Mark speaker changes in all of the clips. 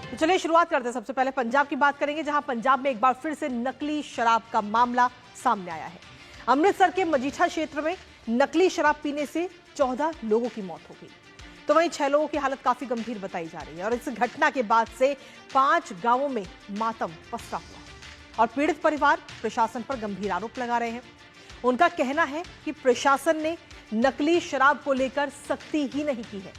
Speaker 1: तो चलिए शुरुआत करते हैं। सबसे पहले पंजाब की बात करेंगे, जहां पंजाब में एक बार फिर से नकली शराब का मामला सामने आया है। अमृतसर के मजीठा क्षेत्र में नकली शराब पीने से 14 लोगों की मौत हो गई, तो वहीं 6 लोगों की हालत काफी गंभीर बताई जा रही है। और इस घटना के बाद से 5 गांवों में मातम पसरा हुआ है और पीड़ित परिवार प्रशासन पर गंभीर आरोप लगा रहे हैं। उनका कहना है कि प्रशासन ने नकली शराब को लेकर सख्ती ही नहीं की है।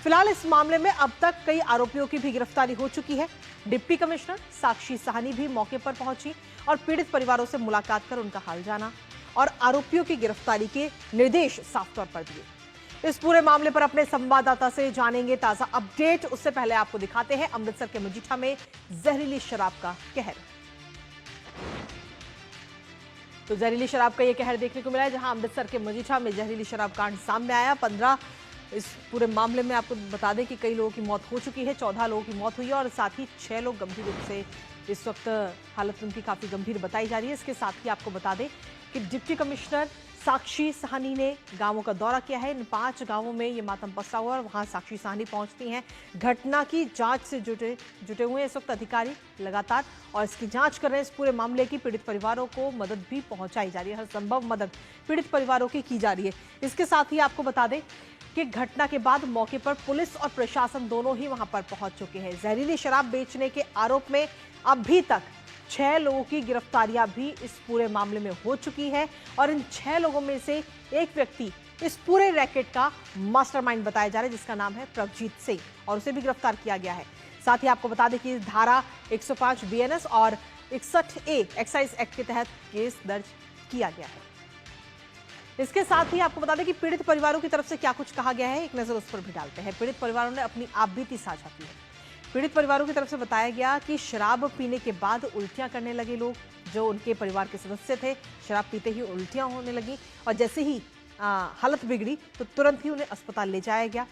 Speaker 1: फिलहाल इस मामले में अब तक कई आरोपियों की भी गिरफ्तारी हो चुकी है। डिप्टी कमिश्नर साक्षी साहनी भी मौके पर पहुंची और पीड़ित परिवारों से मुलाकात कर उनका हाल जाना और आरोपियों की गिरफ्तारी के निर्देश साफ तौर पर दिए। इस पूरे मामले पर अपने संवाददाता से जानेंगे ताजा अपडेट। उससे पहले आपको दिखाते हैं अमृतसर के मजीठा में जहरीली शराब का कहर। तो जहरीली शराब का यह कहर देखने को मिला है, जहां अमृतसर के मजीठा में जहरीली शराब कांड सामने आया। 15 इस पूरे मामले में आपको बता दें कि कई लोगों की मौत हो चुकी है, 14 लोगों की मौत हुई है और साथ ही 6 लोग गंभीर रूप से इस वक्त हालत उनकी काफी गंभीर बताई जा रही है। इसके साथ ही आपको बता दें कि डिप्टी कमिश्नर साक्षी साहनी ने गांवों का दौरा किया है। इन 5 गांवों में ये मातम पसरा हुआ और वहां साक्षी साहनी पहुंचती हैं। घटना की जांच से जुटे हुए हैं इस वक्त अधिकारी लगातार, और इसकी जांच कर रहे हैं। इस पूरे मामले की पीड़ित परिवारों को मदद भी पहुंचाई जा रही है, हर संभव मदद पीड़ित परिवारों की जा रही है। इसके साथ ही आपको बता दें कि घटना के बाद मौके पर पुलिस और प्रशासन दोनों ही वहां पर पहुंच चुके हैं। जहरीली शराब बेचने के आरोप में अभी तक 6 लोगों की गिरफ्तारियां भी इस पूरे मामले में हो चुकी है और इन 6 लोगों में से एक व्यक्ति इस पूरे रैकेट का मास्टरमाइंड बताया जा रहा है, जिसका नाम है प्रभजीत सिंह, और उसे भी गिरफ्तार किया गया है। साथ ही आपको बता दें कि धारा 105 BNS और 61A एक्साइज एक्ट के तहत केस दर्ज किया गया है। इसके साथ ही आपको बता दें कि पीड़ित परिवारों की तरफ से क्या कुछ कहा गया है, एक नजर उस पर भी डालते हैं। पीड़ित परिवारों ने अपनी आपबीती साझा की है। पीड़ित परिवारों की तरफ से बताया गया कि शराब पीने के बाद उल्टियां करने लगे लोग, जो उनके परिवार के सदस्य थे। शराब पीते ही उल्टियां होने लगी और जैसे ही हालत बिगड़ी तो तुरंत ही उन्हें अस्पताल ले जाया गया।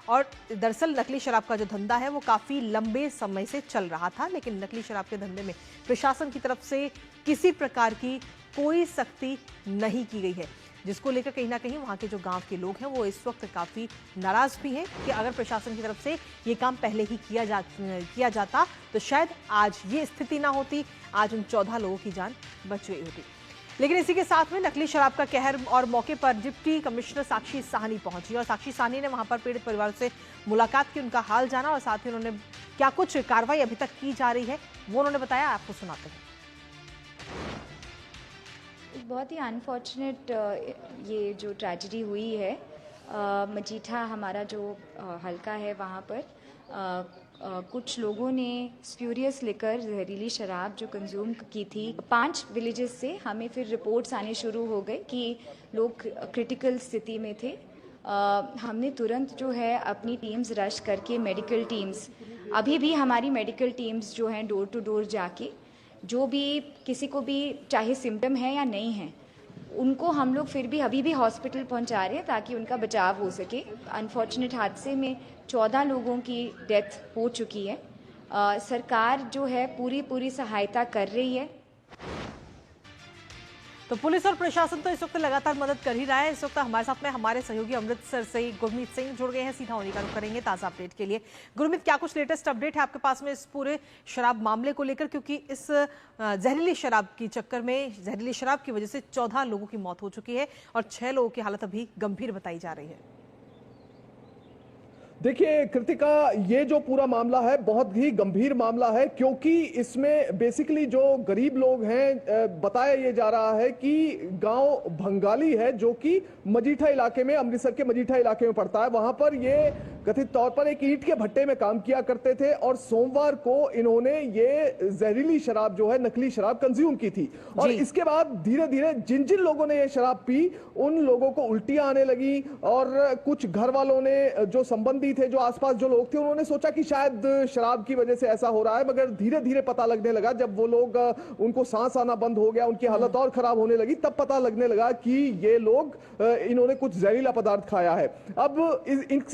Speaker 1: और दरअसल नकली शराब का जो धंधा है वो काफ़ी लंबे समय से चल रहा था, लेकिन नकली शराब के धंधे में प्रशासन की तरफ से किसी प्रकार की कोई सख्ती नहीं की गई है, जिसको लेकर कहीं ना कहीं वहाँ के जो गांव के लोग हैं वो इस वक्त काफ़ी नाराज़ भी हैं कि अगर प्रशासन की तरफ से ये काम पहले ही किया जाता तो शायद आज ये स्थिति ना होती, आज उन 14 लोगों की जान बच गई होती। लेकिन इसी के साथ में नकली शराब का कहर, और मौके पर डिप्टी कमिश्नर साक्षी साहनी पहुंची और साक्षी साहनी ने वहां पर पीड़ित परिवार से मुलाकात की, उनका हाल जाना और साथ ही उन्होंने क्या कुछ कार्रवाई अभी तक की जा रही है वो उन्होंने बताया। आपको सुनाते हैं।
Speaker 2: बहुत ही अनफॉर्चुनेट ये जो ट्रेजेडी हुई है, मजीठा हमारा जो हल्का है वहाँ पर कुछ लोगों ने स्प्यूरियस लिकर जहरीली शराब जो कंज्यूम की थी। 5 विलेजेस से हमें फिर रिपोर्ट्स आने शुरू हो गए कि लोग क्रिटिकल स्थिति में थे। हमने तुरंत जो है अपनी टीम्स रश करके, मेडिकल टीम्स, अभी भी हमारी मेडिकल टीम्स जो हैं डोर टू डोर जाके जो भी किसी को भी चाहे सिम्टम है या नहीं है उनको हम लोग फिर भी अभी भी हॉस्पिटल पहुंचा रहे हैं ताकि उनका बचाव हो सके। अनफॉर्चुनेट हादसे में 14 लोगों की डेथ हो चुकी है। सरकार जो है पूरी सहायता कर रही है।
Speaker 1: तो पुलिस और प्रशासन तो इस वक्त लगातार मदद कर ही रहा है। इस वक्त हमारे साथ में हमारे सहयोगी अमृतसर से गुरमीत सिंह जुड़ गए हैं, सीधा उन्हीं का रुख करेंगे ताज़ा अपडेट के लिए। गुरमीत, क्या कुछ लेटेस्ट अपडेट है आपके पास में इस पूरे शराब मामले को लेकर, क्योंकि इस जहरीली शराब की चक्कर में, जहरीली शराब की वजह से 14 लोगों की मौत हो चुकी है और 6 लोगों की हालत अभी गंभीर बताई जा रही है।
Speaker 3: देखिए कृतिका, ये जो पूरा मामला है बहुत ही गंभीर मामला है, क्योंकि इसमें बेसिकली जो गरीब लोग हैं, बताया ये जा रहा है कि गांव भंगाली है जो कि मजीठा इलाके में, अमृतसर के मजीठा इलाके में पड़ता है। वहां पर ये कथित तौर पर एक ईंट के भट्टे में काम किया करते थे और सोमवार को इन्होंने ये जहरीली शराब जो है, नकली शराब कंज्यूम की थी। और इसके बाद धीरे धीरे जिन जिन लोगों ने ये शराब पी उन लोगों को उल्टियां आने लगी और कुछ घर वालों ने, जो संबंधी थे, जो आसपास जो लोग थे, उन्होंने सोचा कि शायद शराब की वजह से ऐसा हो रहा है, मगर धीरे धीरे पता लगने लगा, जब वो लोग, उनको सांस आना बंद हो गया, उनकी हालत और खराब होने लगी, तब पता लगने लगा कि ये लोग, इन्होंने कुछ जहरीला पदार्थ खाया है। अब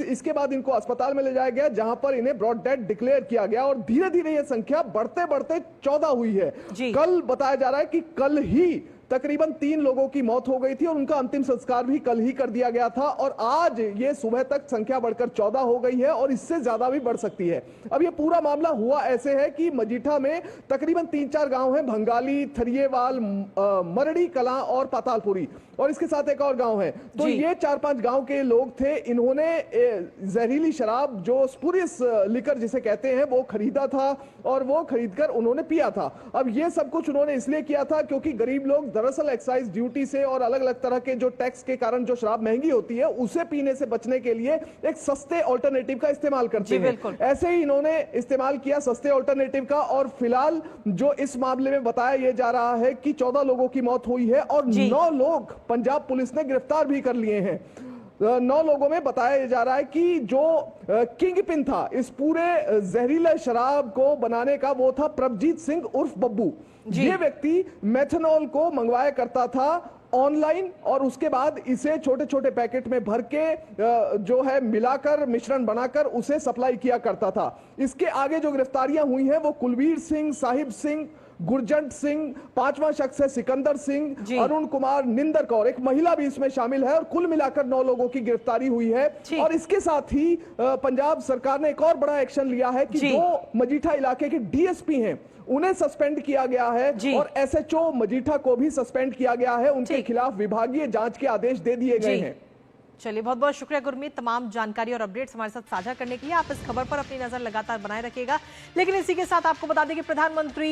Speaker 3: इसके बाद इनको अस्पताल में ले जाया गया, जहां पर इन्हें ब्रॉड डेड डिक्लेयर किया गया और धीरे धीरे यह संख्या बढ़ते बढ़ते 14 हुई है। कल बताया जा रहा है कि कल ही तकरीबन 3 लोगों की मौत हो गई थी और उनका अंतिम संस्कार भी कल ही कर दिया गया था और आज ये सुबह तक संख्या बढ़कर 14 हो गई है और इससे ज्यादा भी बढ़ सकती है। अब ये पूरा मामला हुआ ऐसे है कि मजीठा में तकरीबन 3-4 गांव हैं, भंगाली, थरियेवाल, मरड़ी कलां और पातालपुरी, और इसके साथ एक और गांव है। तो ये 4-5 गांव के लोग थे, इन्होंने जहरीली शराब जो स्पुरियस लिकर जिसे कहते हैं वो खरीदा था और वो खरीदकर उन्होंने पिया था। अब ये सब कुछ उन्होंने इसलिए किया था क्योंकि गरीब लोग दरअसल एक्साइज ड्यूटी से और अलग अलग तरह के जो टैक्स के कारण जो शराब महंगी होती है उसे पीने से बचने के लिए एक सस्ते ऑल्टरनेटिव का इस्तेमाल करते हैं। ऐसे ही इन्होंने इस्तेमाल किया सस्ते ऑल्टरनेटिव का और फिलहाल जो इस मामले में बताया यह जा रहा है कि 14 लोगों की मौत हुई है और 9 लोग पंजाब पुलिस ने गिरफ्तार भी कर लिए हैं। 9 लोगों में बताया जा रहा है कि जो किंग पिन था इस पूरे जहरीले शराब को बनाने का वो था प्रभजीत सिंह उर्फ बब्बू। ये व्यक्ति मेथनॉल को मंगवाया करता था ऑनलाइन और उसके बाद इसे छोटे छोटे पैकेट में भर के जो है मिलाकर मिश्रण बनाकर उसे सप्लाई किया करता था। इसके आगे जो गिरफ्तारियां हुई हैं वो कुलवीर सिंह, साहिब सिंह, गुरजंट सिंह, 5वां शख्स है सिकंदर सिंह, अरुण कुमार, निंदर कौर, एक महिला भी इसमें शामिल है और कुल मिलाकर 9 लोगों की गिरफ्तारी हुई है। और इसके साथ ही पंजाब सरकार ने एक और बड़ा एक्शन लिया है कि जो मजीठा इलाके के डीएसपी हैं उन्हें सस्पेंड किया गया है और एसएचओ मजीठा को भी सस्पेंड किया गया है। उनके खिलाफ विभागीय जांच के आदेश दे दिए गए हैं।
Speaker 1: चलिए, बहुत बहुत शुक्रिया गुरमीत, तमाम जानकारी और अपडेट्स हमारे साथ साझा करने के लिए। आप इस खबर पर अपनी नजर लगातार बनाए रखिएगा। लेकिन इसी के साथ आपको बता दें कि प्रधानमंत्री